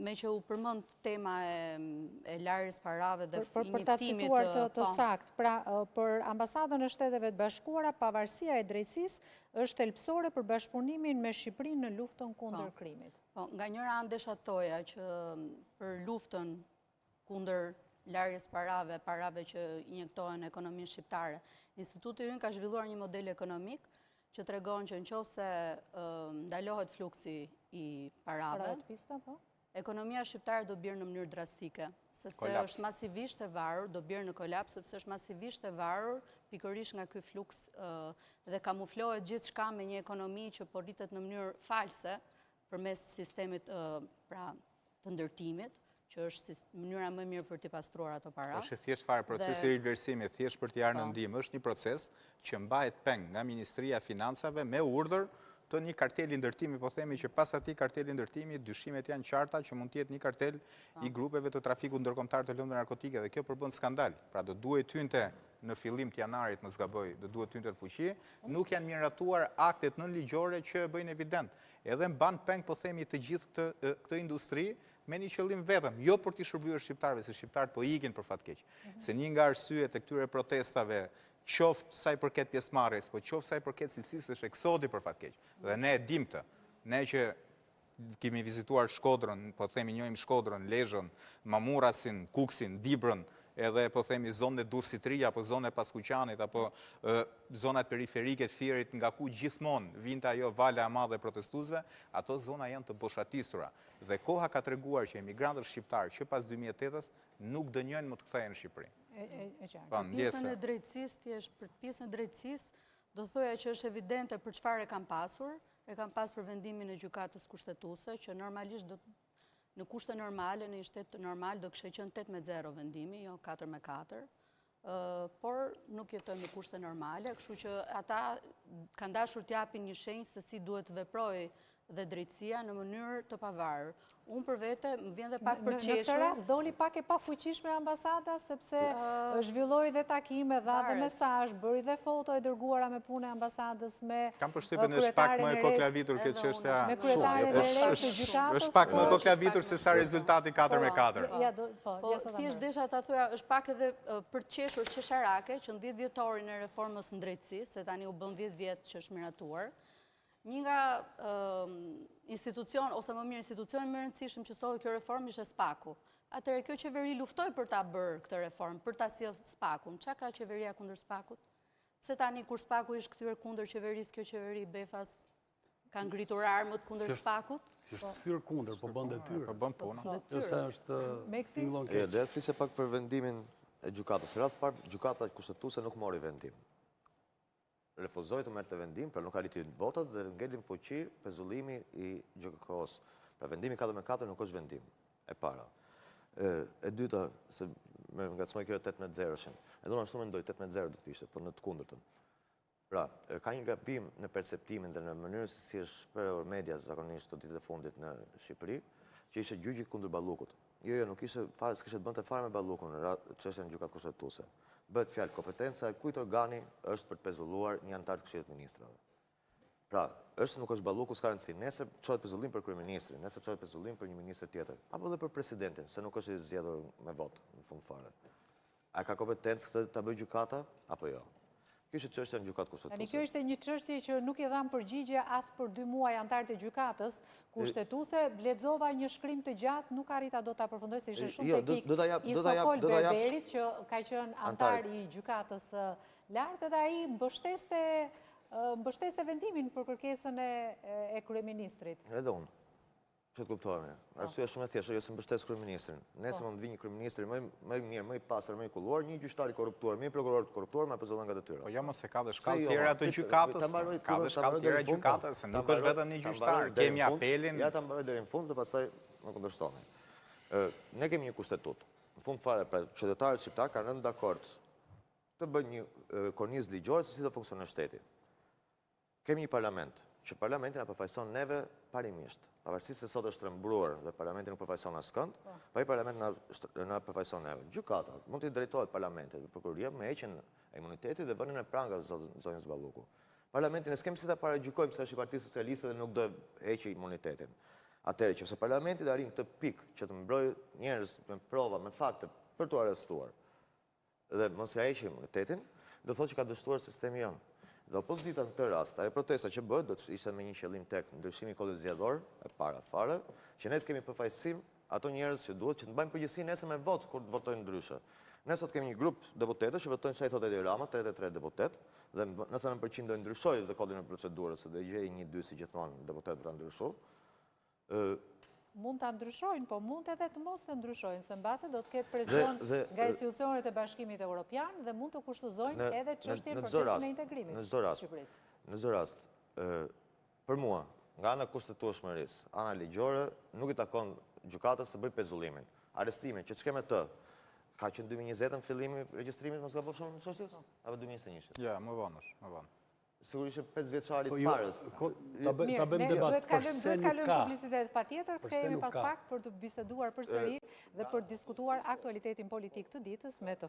me që u përmend tema e larjes parave dhe Për ta cituar të sakt, pra për ambasadën e Shteteve të Bashkuara, pavarësia e drejtësisë është thelbësore për bashkëpunimin me Shqipërinë në luftën kundër krimit. Nga njëra anë desha thoja që për luftën kundër larjes parave që injektohen ekonominë shqiptare, instituti ynë ka zhvilluar një model ekonomik që tregon që nëse ndalohet fluksi i parave, ekonomia shqiptare do bjerë në mënyrë drastike, sepse është masivisht e varur, do bjerë në kolaps, sepse është masivisht e varur pikërisht nga ky fluks dhe kamuflohet gjithçka me një ekonomi që po rritet në mënyrë false përmes sistemit të ndërtimit, që është mënyra më mirë për t'i pastruar ato para. Është thjesht fare procesi i riversimit, thjesht për t'jarë në ndihmë, është një proces që mbahet peng nga Ministria e Financave me urdhër të një karteli ndërtimi, po themi që pas atij karteli ndërtimi, dyshimet janë qarta që mund të jetë një kartel i grupeve të trafikut ndërkombëtar të lëndë narkotike dhe kjo përbën skandal. Pra do duhet hynte në fillim të janarit, më zgaboj, do duhet hynte në fuqi, nuk janë miratuar aktet nënligjore që bëjnë evident. Edhe mban peng, po themi, të gjithë këtë industri me një qëllim vetëm, jo për t'i shërbyer shqiptarëve, se shqiptarët po ikin për fat keq. Se një nga arsyet e këtyre protestave, qoftë sa i përket pjesëmarrjes, po qoftë sa i përket cilësisë është eksodi për fat keq. Dhe ne e dim këtë. Ne që kemi vizituar Shkodrën, po themi njohim Shkodrën, Lezhën, Mamurasin, Kuksin, Dibrën, edhe po themi zonën e Durrësit të Ri, apo zonën e Paskuqanit, apo zonat periferike të Fierit, nga ku gjithmonë vinte ajo vala e madhe protestuesve, ato zona janë të boshatisura. Dhe koha ka treguar që emigrantët shqiptarë që pas 2008-s nuk dënjojnë më të kthehen në Shqipëri. Për pjesën e drejtësisë, do thoja që është evidente për çfarë e kam pasur për vendimin e gjykatës kushtetuese, që normalisht në kushte normale, në një shtet normal, do kishte qenë 8-0 vendimi, jo 4-4, por nuk jetojmë në kushte normale, kështu që ata kanë dashur t'japin një shenjë se si duhet të veprojë dhe drejtësia në mënyrë të pavarur. Unë për vete më vjen dhe pak përqeshur. Në këtë rast doli pak e pafuqishme ambasada, sepse zhvilloi dhe takime, dha dhe mesazh, bëri dhe foto e dërguara me punë e ambasadës me kam përshtypjen është pak më e koklavitur kjo çështja. Me kryetarin e re të gjykatës. Është pak më e koklavitur se sa rezultati 4-4. Po thjesht desha ta thoja, është pak edhe përqeshur qesharake që në 10 vjetorin e reformës në drejtësi, se tani u bën 10 vjet që është miratuar. Një nga institucion, ose më mirë institucion më rëndësishëm që solli kjo reformë ishte SPAK-u. Atëherë kjo qeveri luftoi për ta bërë këtë reformë, për ta sjellë SPAK-un. Çka ka qeveria kundër SPAK-ut? Pse tani kur SPAK-u ishte kthyer kundër qeverisë, kjo qeveri Befas ka ngritur armët kundër SPAK-ut? Sir kundër, po bën detyrë. Po bën punë. Nëse është tingëllon keq. Do të flisë pak për vendimin e gjykatës. Radh parë gjykata kushtetuese nuk mori vendim. Refuzoi të merrte vendim për lokalitin votat dhe ngelin fuqi pezullimi i GKK-s. Pra vendimi 4-4 nuk është vendim e para. E dyta, se me ngacmoj kjo 18-0-shin. Edhe unë ashtu mendoj 18-0 do të ishte, por në të kundërtën. Pra, ka një gabim në perceptimin dhe në mënyrën se si është shprehur media zakonisht të ditët e fundit në Shqipëri, që ishte gjyqi kundër Ballukut. Jo, nuk ishte fare, s'kishte bënte fare me Ballukun në çështjen e gjykatë kushtetuese. Bëhet fjalë kompetenca e kujt organi është për të pezulluar një antar të Këshillit të Ministrave. Pra, nuk është Balluku, s'ka rëndësi. Nëse çohet pezullim për kryeministrin, nëse çohet pezullim për një ministër tjetër, apo edhe për presidentin, se nuk është i zgjedhur me votë në fund fare. A ka kompetencë këtë ta bëjë gjykata apo jo? Kjo është çështja në gjykatë kushtetuese. Kjo ishte një çështje që nuk i dhan përgjigje as për 2 muaj antarët e gjykatës kushtetuese. Lexova një shkrim të gjatë, nuk arrita dot ta përfundoj se ishte shumë teknik. I Sokol Berberit që ka qenë antar i gjykatës lart dhe ai mbështeste vendimin për kërkesën e kryeministrit. Edhe unë. Që të kuptojme. Arsyeja shumë e thjeshtë, jo se mbështes kryeministrin. Nëse mund të vi një kryeministër më i mirë, më i pastër, më i kulluar, një gjyqtar i korruptuar, më i prokuror të korruptuar, më pezullon nga detyra. Po ja mos e ka dhe shkallë tjera të gjykatës. Ka dhe shkallë tjera gjykatës, se nuk është vetëm një gjyqtar. Kemi apelin. Ja ta mbaroj deri në fund dhe pastaj më kundërshtoni. Ne kemi një kushtetutë. Në fund fare, qytetarët shqiptar kanë rënë dakord të bëjnë një kornizë ligjore se si do funksionon shteti. Kemi një parlament, që parlamentin na përfaqëson neve parimisht. Pavarësisht se sot është rëmbruar dhe parlamenti nuk përfaqëson askënd, pa i parlament na përfaqëson neve. Gjykata mund të drejtohet parlamentit dhe prokuroria me heqjen e imunitetit dhe vënien e prangave zonës Balluku. Parlamentin ne s'kemi si ta paragjykojmë se është i Partisë Socialiste dhe nuk do heqë imunitetin. Atëherë që se parlamenti dhe arrin këtë pikë që të mbrojë njerëz me prova, me fakte për të arrestuar dhe mos ja heqë imunitetin, do thotë që ka dështuar sistemi jonë. Dhe opozita në këtë rast, ajo protesta që bëhet, do të ishte me një qëllim tek ndryshimi i kodit zgjedhor, e para fare, që ne të kemi përfaqësim ato njerëz që duhet që të mbajnë përgjegjësi nesër me vot kur të votojnë ndryshe. Ne sot kemi një grup deputetësh që votojnë çfarë thotë Edi Rama, 83 deputet, dhe 99% do ndryshojë dhe kodin e procedurës, se do gjejë 1-2 si gjithmonë deputet për ta ndryshuar. Mund të ndryshojnë, po mund edhe të mos të ndryshojnë, se mbase do të ketë presion nga institucionet e Bashkimit Evropian dhe mund të kushtozojnë edhe çështjen e procesit e integrimit të Shqipërisë. Në çdo rast, për mua, nga ana kushtetueshmërisë, ana ligjore, nuk i takon gjykatës të bëjë pezullimin. Arrestimin që çka me të, ka qenë 2020 në fillimi regjistrimit, mos gaboj shumë në çështjes, apo 2021? Ja, më vonë. Sigurisht 5 vjeçari të parës. Ta bëjmë debat. Duhet kalojmë publicitet patjetër, kthehemi pas pak për të biseduar përsëri dhe për të diskutuar aktualitetin politik të ditës me të